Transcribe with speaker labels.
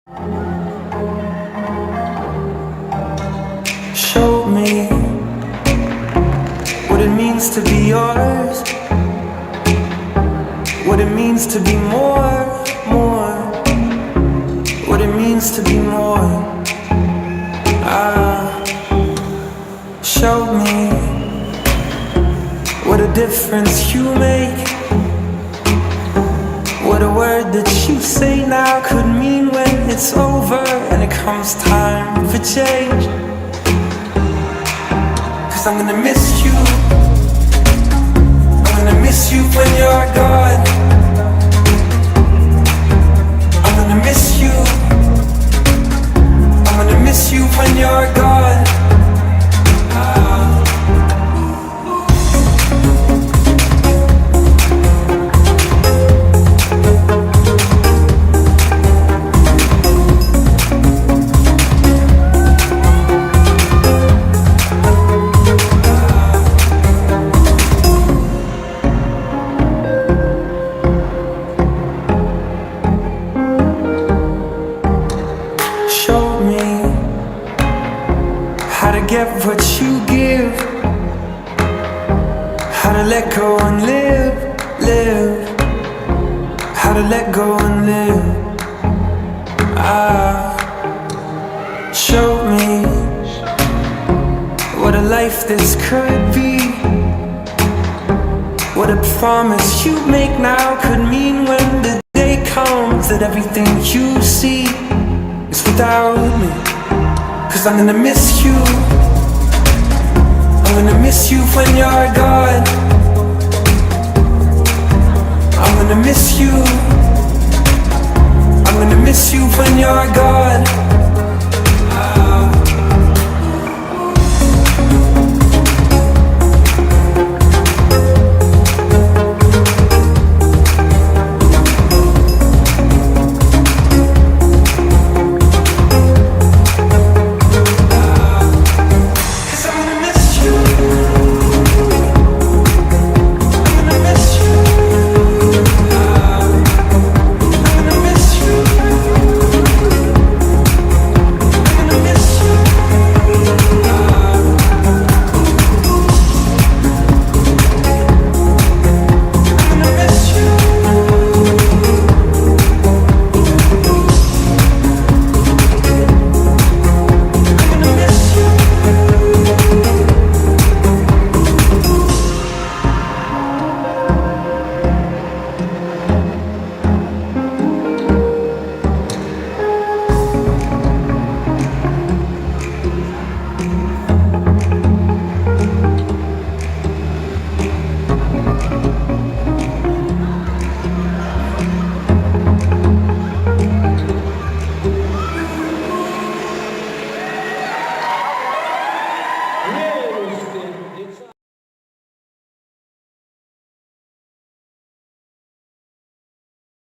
Speaker 1: Show me what it means to be yours, what it means to be more, what it means to be more. Show me what a difference you make, what a word that you say now could mean when it's over and it comes time for change. 'Cause I'm gonna miss you, I'm gonna miss you when you're gone. I'm gonna miss you, I'm gonna miss you when you're gone. Show me how to get what you give, how to let go and live, how to let go and live. Show me what a life this could be, what a promise you make now could mean when the day comes that everything you see is without me. 'Cause I'm gonna miss you, I'm gonna miss you when you're gone. I'm gonna miss you, I'm gonna miss you when you're gone.